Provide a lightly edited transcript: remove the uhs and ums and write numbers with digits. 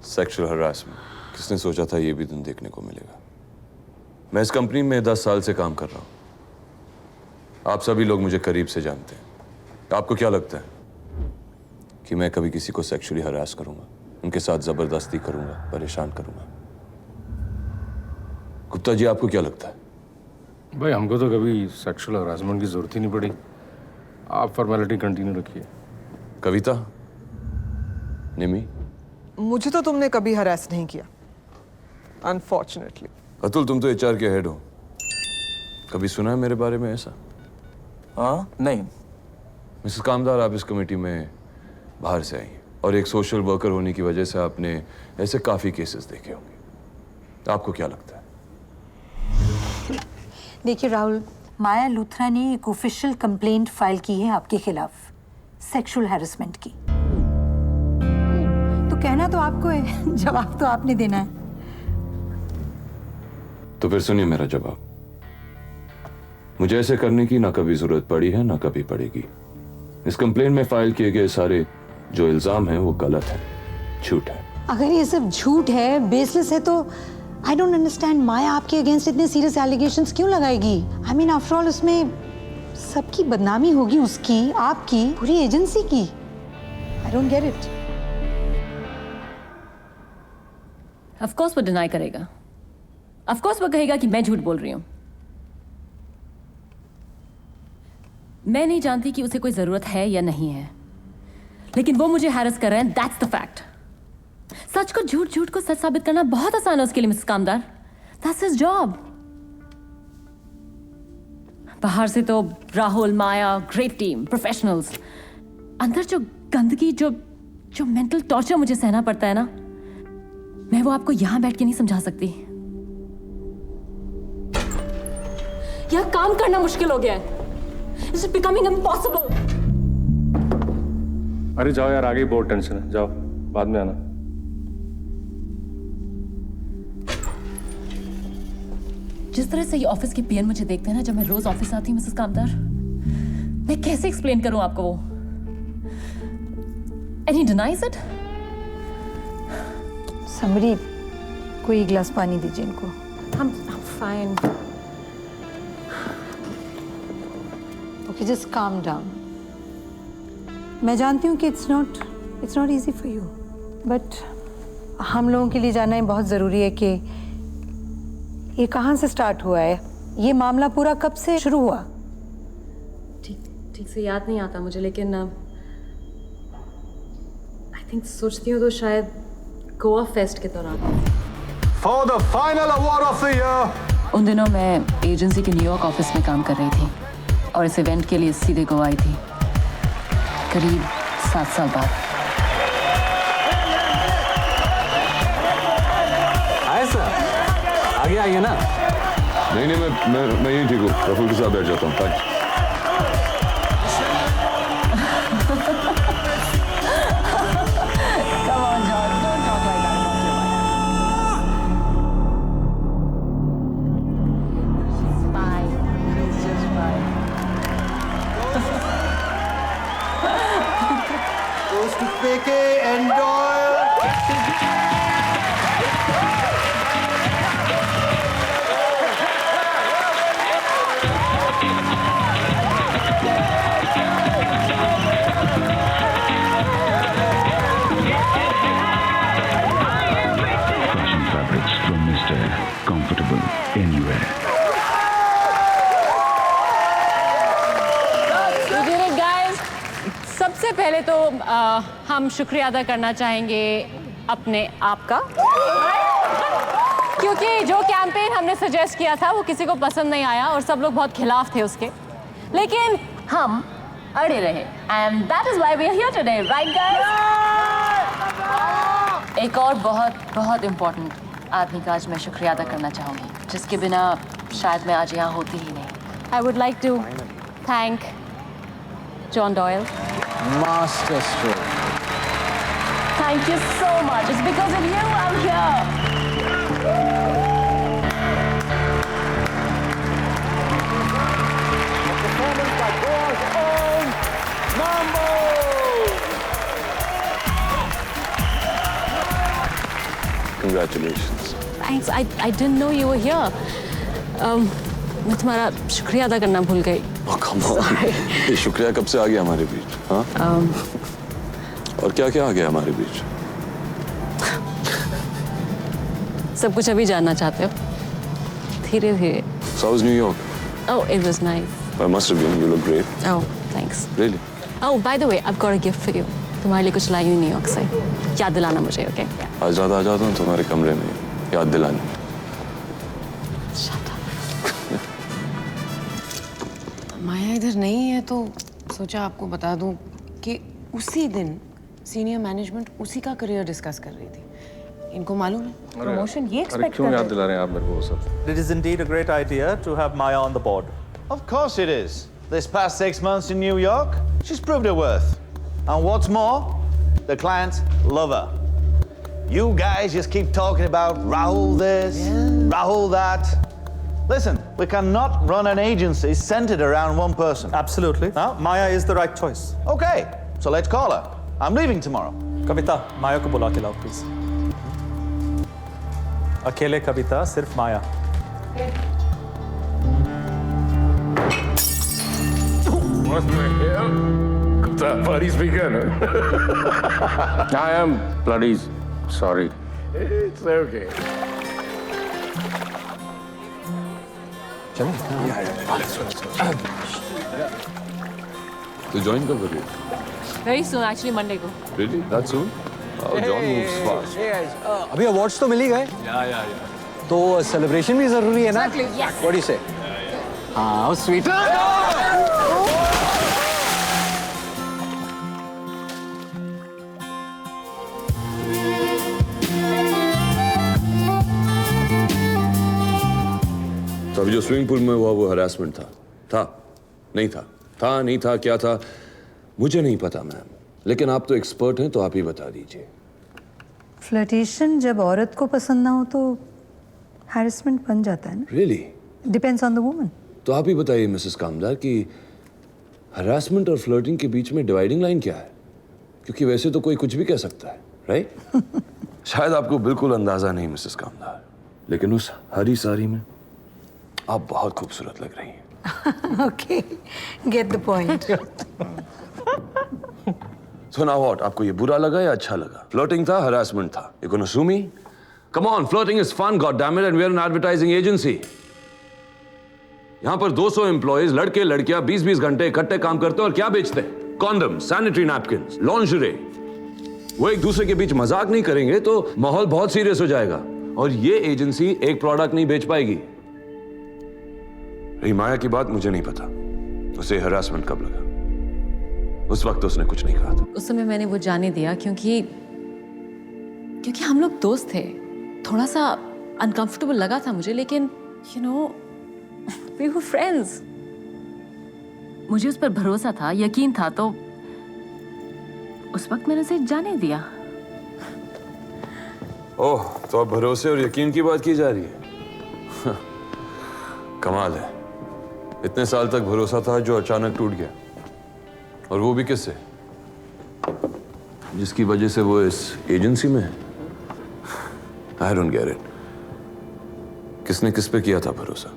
Sexual harassment, किसने सोचा था ये भी दिन देखने को मिलेगा। मैं इस कंपनी में 10 साल से काम कर रहा हूं। आप सभी लोग मुझे करीब से जानते हैं। आपको क्या लगता है कि मैं कभी किसी को सेक्सुअली हरास करूंगा, उनके साथ जबरदस्ती करूंगा, परेशान करूंगा? गुप्ता जी, आपको क्या लगता है? भाई हमको तो कभी सेक्सुअल हरासमेंट की जरूरत ही नहीं पड़ी। आप फॉर्मेलिटी कंटिन्यू रखिए। कविता, निमी, मुझे तो तुमने कभी हरास नहीं किया, अनफॉर्चुनेटली। अतुल, तुम तो एचआर के हेड हो, कभी सुना है मेरे बारे में ऐसा? हाँ, नहीं। मिसेस कामदार, आप इस कमेटी में बाहर से आई हैं और एक सोशल वर्कर होने की वजह से आपने ऐसे काफी केसेस देखे होंगे। आपको क्या लगता है? देखिए राहुल, माया लूथरा ने एक ऑफिशियल कंप्लेंट फाइल की है आपके खिलाफ, सेक्सुअल हैरेसमेंट की। तो कहना तो आपको है, जवाब तो आपने देना है। तो फिर सुनिए मेरा जवाब। मुझे ऐसे करने की ना कभी जरूरत पड़ी है, ना कभी पड़ेगी। इस कंप्लेंट में फाइल किए गए सारे जो इल्जाम हैं वो गलत है, झूठ है। अगर ये सब झूठ है, बेसलेस है, तो आई डोंट अंडरस्टैंड माया आपके अगेंस्ट इतने सीरियस एलिगेशंस क्यों लगाएगी? आई मीन आफ्टर ऑल उसमें सबकी बदनामी होगी, उसकी, आपकी, पूरी एजेंसी की। I don't get it. Of course वो डिनाई करेगा। ऑफ कोर्स वो कहेगा कि मैं झूठ बोल रही हूं। मैं नहीं जानती कि उसे कोई जरूरत है या नहीं है, लेकिन वो मुझे हैरेस कर रहे हैं, दैट्स द फैक्ट। सच को झूठ, झूठ को सच साबित करना बहुत आसान है उसके लिए Mrs Kamdar. That's his job. बाहर से तो राहुल, माया, ग्रेट टीम, प्रोफेशनल्स। अंदर जो गंदगी, जो मेंटल टॉर्चर मुझे सहना पड़ता है ना, मैं वो आपको यहां बैठ के नहीं समझा सकती। यहां काम करना मुश्किल हो गया है। It's becoming impossible. अरे जाओ यार, आगे बहुत टेंशन है, जाओ बाद में आना। जिस तरह से ये ऑफिस के पीएन मुझे देखते हैं ना जब मैं रोज ऑफिस आती हूँ मिसेस कामदार, मैं कैसे एक्सप्लेन करूं आपको वो? And he denies it? Summary, कोई गिलास पानी दीजिए इनको। I'm fine. Okay, just calm down. मैं जानती हूँ कि it's not easy for you, but हम लोगों के लिए जानना बहुत ज़रूरी है कि ये कहाँ से स्टार्ट हुआ है, ये मामला पूरा कब से शुरू हुआ? ठीक से याद नहीं आता मुझे, लेकिन आई थिंक सोचती हूँ तो शायद गोवा फेस्ट के दौरान। For the final award of the year. उन दिनों मैं एजेंसी के न्यूयॉर्क ऑफिस में काम कर रही थी और इस इवेंट के लिए सीधे गोवा आई थी, करीब 7 साल बाद। आए सर, आगे आइए ना। नहीं, मैं यहीं ठीक हूँ, प्रफुल्ल के साथ बैठ जाता हूँ। Thanks. PK and Doyle. Fashion fabrics from Mr. Comfortable anywhere. सबसे पहले तो हम शुक्रिया अदा करना चाहेंगे अपने आप का, क्योंकि जो कैंपेन हमने सजेस्ट किया था वो किसी को पसंद नहीं आया और सब लोग बहुत खिलाफ थे उसके, लेकिन हम अड़े रहे and that is why we are here today, right guys? एक और बहुत इम्पोर्टेंट आदमी का आज मैं शुक्रिया अदा करना चाहूँगी, जिसके बिना शायद मैं आज यहाँ होती ही नहीं। I would like to thank John Doyle. Master stroke. Thank you so much. It's because of you I'm here. Performance by Goa's own Mambo. Congratulations. Thanks. I didn't know you were here. मैं तुम्हारा शुक्रिया अदा करना भूल गई. Oh, come on. ये शुक्रिया कब से आ गया हमारे बीच? हाँ? और क्या-क्या आ गया हमारे बीच? सब कुछ अभी जानना चाहते हो? धीरे-धीरे. So was New York? Oh, it was nice. I must have been. You look great. Oh, thanks. Really? Oh, by the way, I've got a gift for you. तुम्हारे लिए कुछ लाई हूँ न्यूयॉर्क से. याद दिलाना मुझे, okay? आ जाता हूँ तुम्हारे कमरे में याद दिलाने. Shut up. माया इधर नहीं है तो सोचा आपको बता दूं कि उसी दिन सीनियर मैनेजमेंट उसी का करियर डिस्कस कर रही थी. इनको मालूम है प्रमोशन ये एक्सपेक्ट कर क्यों याद रहे दिला रहे हैं आप मेरे को वो सब? It is indeed a great idea to have Maya on the board. Of course it is. This past 6 months in New York, she's proved her worth. And what's more, the clients love her. You guys just keep talking about Rahul this, Rahul that. Listen, we cannot run an agency centered around one person. Absolutely. Now, Maya is the right choice. Okay, so let's call her. I'm leaving tomorrow. कविता, माया को बुला के लाओ please. अकेले कविता, सिर्फ माया. Bloody speaker. I am bloody sorry. It's okay. तो join कब करोगे? Very soon, actually Monday को. Really? That soon? Oh, John moves fast. अभी अवार्ड्स तो मिल ही गए. तो सेलिब्रेशन भी जरूरी है ना? Yes. What do you say? हाँ, स्वीट. तो अभी जो स्विमिंग पूल में हुआ वो हरासमेंट था? नहीं था, क्या था? मुझे नहीं पता मैम, लेकिन आप तो एक्सपर्ट हैं तो आप ही बता दीजिए. फ्लर्टेशन जब औरत को पसंद ना हो तो हैरेसमेंट बन जाता है ना. Really? Depends on the woman. तो आप ही बताइए मिसेस कामदार कि हरासमेंट और फ्लर्टिंग के बीच में डिवाइडिंग लाइन क्या है? क्योंकि वैसे तो कोई कुछ भी कह सकता है, राइट? शायद आपको बिल्कुल अंदाजा नहीं मिसेस कामदार, लेकिन उस हरी साड़ी में आप बहुत खूबसूरत लग रही हैं. Okay, get the point. So now what? आपको ये बुरा लगा या अच्छा लगा? Flirting था, harassment था. You gonna sue me? Come on, flirting is fun, goddammit, and we're an advertising agency. यहाँ पर 200 एम्प्लॉइज लड़के लड़कियां 20-20 घंटे इकट्ठे काम करते हैं और क्या बेचते हैं? Condom, sanitary napkins, lingerie. वो एक दूसरे के बीच मजाक नहीं करेंगे तो माहौल बहुत सीरियस हो जाएगा और ये एजेंसी एक प्रोडक्ट नहीं बेच पाएगी. रही माया की बात, मुझे नहीं पता उसे हरासमेंट कब लगा. उस वक्त उसने कुछ नहीं कहा था. उस समय मैंने वो जाने दिया क्योंकि हम लोग दोस्त थे. थोड़ा सा अनकंफर्टेबल लगा था मुझे, लेकिन you know we were friends. मुझे उस पर भरोसा था, यकीन था, तो उस वक्त मैंने उसे जाने दिया. ओह, तो अब भरोसे और यकीन की बात की जा रही है. कमाल है. इतने साल तक भरोसा था जो अचानक टूट गया, और वो भी किससे? जिसकी वजह से वो इस एजेंसी में है. I don't get it. किसने किस पे किया था भरोसा?